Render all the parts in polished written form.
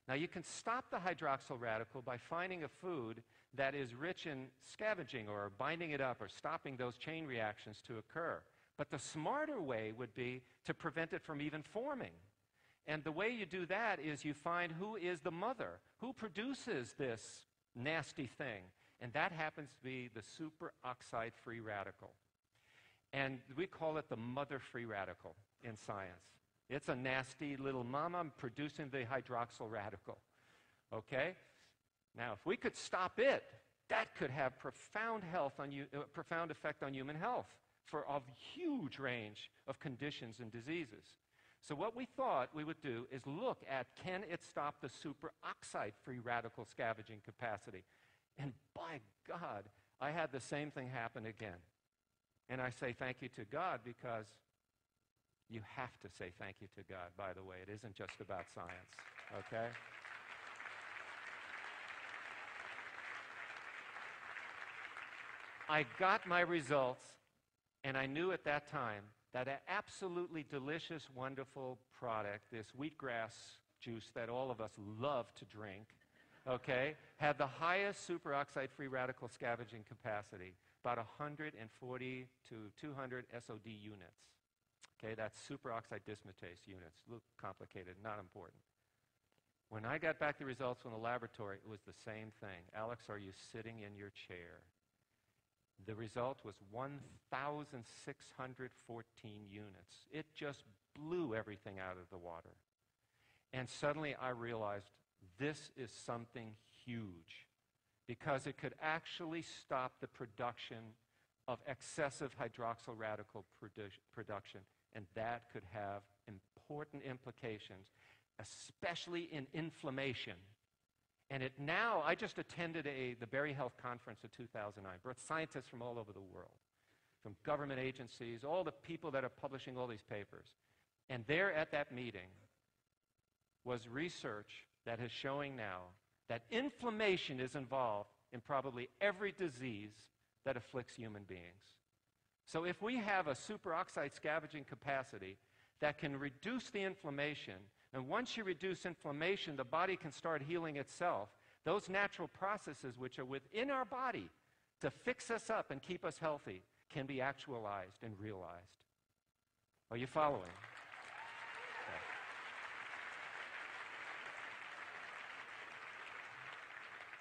Now, you can stop the hydroxyl radical by finding a food that is rich in scavenging or binding it up or stopping those chain reactions to occur. But the smarter way would be to prevent it from even forming. And the way you do that is you find who is the mother, who produces this nasty thing. And that happens to be the superoxide free radical. And we call it the mother-free radical in science. It's a nasty little mama producing the hydroxyl radical. Okay? Now, if we could stop it, that could have profound effect on human health for a huge range of conditions and diseases. So what we thought we would do is look at, can it stop the superoxide free radical scavenging capacity? And by God, I had the same thing happen again. And I say thank you to God because you have to say thank you to God, by the way. It isn't just about science, okay? I got my results, and I knew at that time that an absolutely delicious, wonderful product, this wheatgrass juice that all of us love to drink, okay, had the highest superoxide free radical scavenging capacity, about 140 to 200 SOD units. Okay, that's superoxide dismutase units. Look complicated, not important. When I got back the results from the laboratory, it was the same thing. Alex, are you sitting in your chair? The result was 1,614 units. It just blew everything out of the water. And suddenly I realized this is something huge because it could actually stop the production of excessive hydroxyl radical production. And that could have important implications, especially in inflammation. And now, I just attended the Berry Health Conference of 2009, brought scientists from all over the world, from government agencies, all the people that are publishing all these papers. And there at that meeting was research that is showing now that inflammation is involved in probably every disease that afflicts human beings. So if we have a superoxide scavenging capacity that can reduce the inflammation, and once you reduce inflammation, the body can start healing itself, those natural processes which are within our body to fix us up and keep us healthy can be actualized and realized. Are you following? Okay.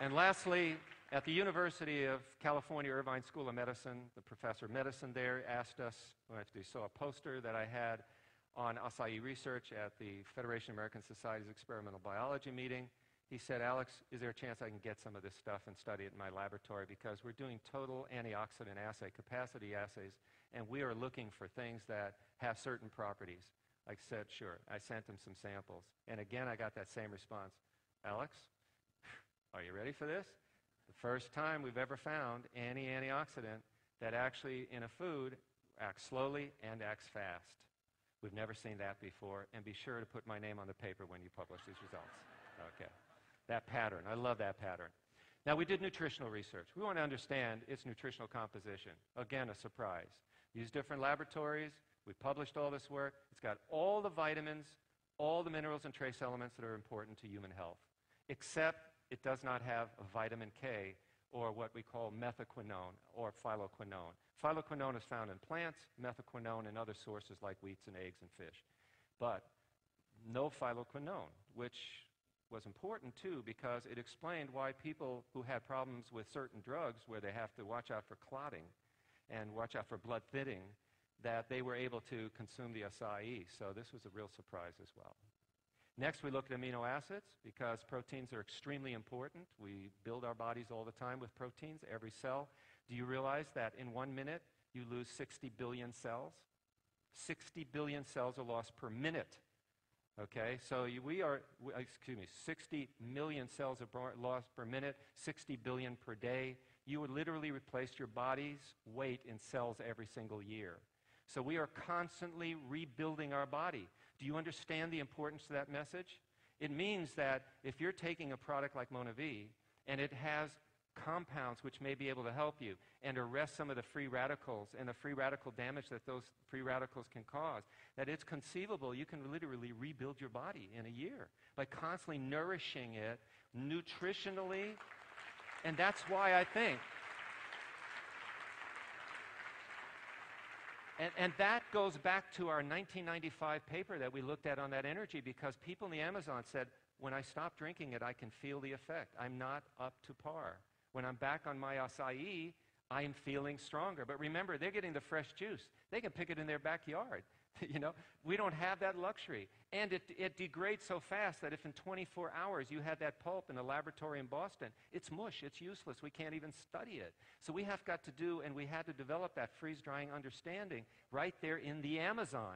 And lastly, at the University of California, Irvine School of Medicine, the professor of medicine there asked us, when they saw a poster that I had on acai research at the Federation of American Society's Experimental Biology meeting, he said, Alex, is there a chance I can get some of this stuff and study it in my laboratory because we're doing total antioxidant assay, capacity assays, and we are looking for things that have certain properties. I said, sure. I sent him some samples. And again, I got that same response. Alex, are you ready for this? The first time we've ever found any antioxidant that actually in a food acts slowly and acts fast. We've never seen that before, and be sure to put my name on the paper when you publish these results. Okay. That pattern, I love that pattern. Now, we did nutritional research. We want to understand its nutritional composition. Again, a surprise. Used different laboratories. We published all this work. It's got all the vitamins, all the minerals and trace elements that are important to human health, except it does not have a vitamin K or what we call methaquinone or phyloquinone. Phyloquinone is found in plants, methaquinone in other sources like wheats and eggs and fish. But no phyloquinone, which was important too because it explained why people who had problems with certain drugs where they have to watch out for clotting and watch out for blood thinning, that they were able to consume the acai. So this was a real surprise as well. Next, we looked at amino acids because proteins are extremely important. We build our bodies all the time with proteins, every cell. Do you realize that in 1 minute, you lose 60 billion cells? 60 billion cells are lost per minute. Okay, so 60 million cells are lost per minute, 60 billion per day. You would literally replace your body's weight in cells every single year. So we are constantly rebuilding our body. Do you understand the importance of that message? It means that if you're taking a product like MonaVie and it has compounds which may be able to help you and arrest some of the free radicals and the free radical damage that those free radicals can cause, that it's conceivable you can literally rebuild your body in a year by constantly nourishing it nutritionally. And that's why I think, and that goes back to our 1995 paper that we looked at on that energy, because people in the Amazon said, when I stop drinking it, I can feel the effect. I'm not up to par. When I'm back on my acai, I'm feeling stronger. But remember, they're getting the fresh juice. They can pick it in their backyard. You know, we don't have that luxury. And it degrades so fast that if in 24 hours you had that pulp in a laboratory in Boston, it's mush, it's useless. We can't even study it. So we have got to do, and we had to develop that freeze-drying understanding right there in the Amazon.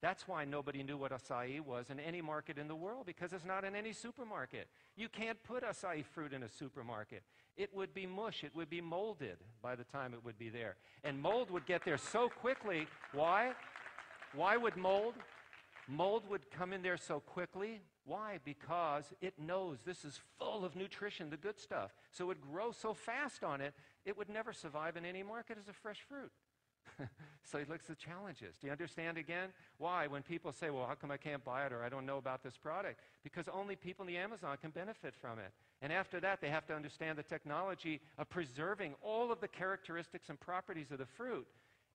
That's why nobody knew what acai was in any market in the world, because it's not in any supermarket. You can't put acai fruit in a supermarket. It would be mush. It would be molded by the time it would be there. And mold would get there so quickly. Why? Why would mold? Mold would come in there so quickly. Why? Because it knows this is full of nutrition, the good stuff. So it would grow so fast on it, it would never survive in any market as a fresh fruit. So he looks at the challenges. Do you understand again? Why? When people say, well, how come I can't buy it, or I don't know about this product? Because only people in the Amazon can benefit from it. And after that, they have to understand the technology of preserving all of the characteristics and properties of the fruit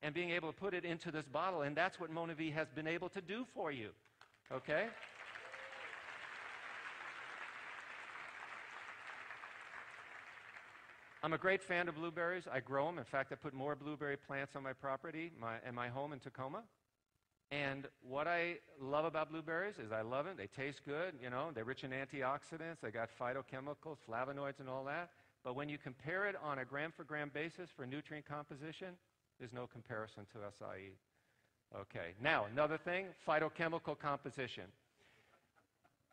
and being able to put it into this bottle. And that's what MonaVie has been able to do for you. Okay? I'm a great fan of blueberries. I grow them. In fact, I put more blueberry plants on my property in my home in Tacoma. And what I love about blueberries is I love them. They taste good. You know, they're rich in antioxidants. They got phytochemicals, flavonoids, and all that. But when you compare it on a gram-for-gram basis for nutrient composition, there's no comparison to acai. Okay. Now, another thing, phytochemical composition.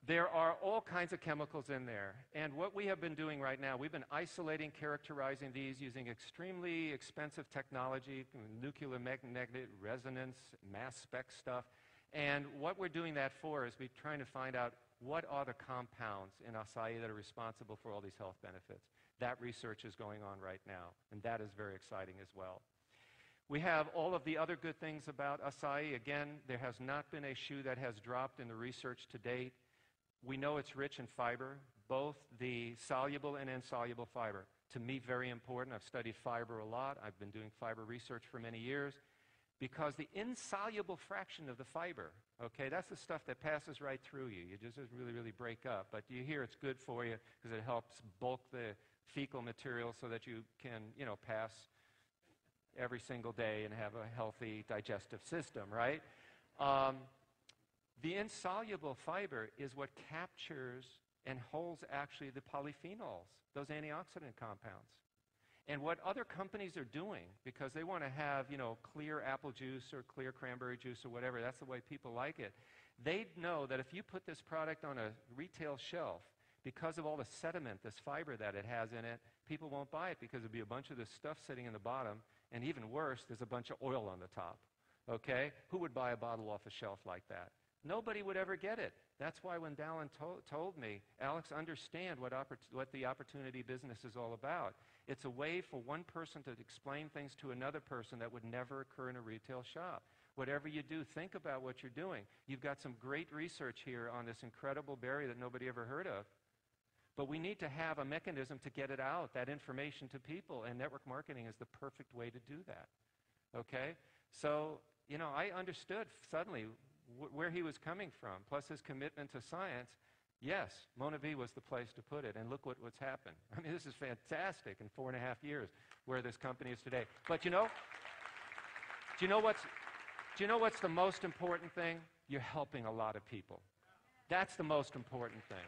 There are all kinds of chemicals in there. And what we have been doing right now, we've been isolating, characterizing these using extremely expensive technology, nuclear magnetic resonance, mass spec stuff. And what we're doing that for is we're trying to find out what are the compounds in acai that are responsible for all these health benefits. That research is going on right now, and that is very exciting as well. We have all of the other good things about acai. Again, there has not been a shoe that has dropped in the research to date. We know it's rich in fiber, both the soluble and insoluble fiber. To me, very important. I've studied fiber a lot. I've been doing fiber research for many years, because the insoluble fraction of the fiber, okay, that's the stuff that passes right through you. You just really, really break up. But you hear it's good for you because it helps bulk the fecal material so that you can, you know, pass every single day and have a healthy digestive system, right? The insoluble fiber is what captures and holds actually the polyphenols, those antioxidant compounds. And what other companies are doing, because they want to have, you know, clear apple juice or clear cranberry juice or whatever, that's the way people like it, they know that if you put this product on a retail shelf, because of all the sediment, this fiber that it has in it, people won't buy it because there'll be a bunch of this stuff sitting in the bottom, and even worse, there's a bunch of oil on the top, okay? Who would buy a bottle off a shelf like that? Nobody would ever get it. That's why when Dallin told me, Alex, understand what the opportunity business is all about. It's a way for one person to explain things to another person that would never occur in a retail shop. Whatever you do, think about what you're doing. You've got some great research here on this incredible berry that nobody ever heard of. But we need to have a mechanism to get it out, that information to people, and network marketing is the perfect way to do that. Okay? So, you know, I understood suddenly where he was coming from, plus his commitment to science. Yes, MonaVie was the place to put it, and look what's happened. I mean, this is fantastic in 4.5 years where this company is today. But you know, do you know what's the most important thing? You're helping a lot of people. That's the most important thing.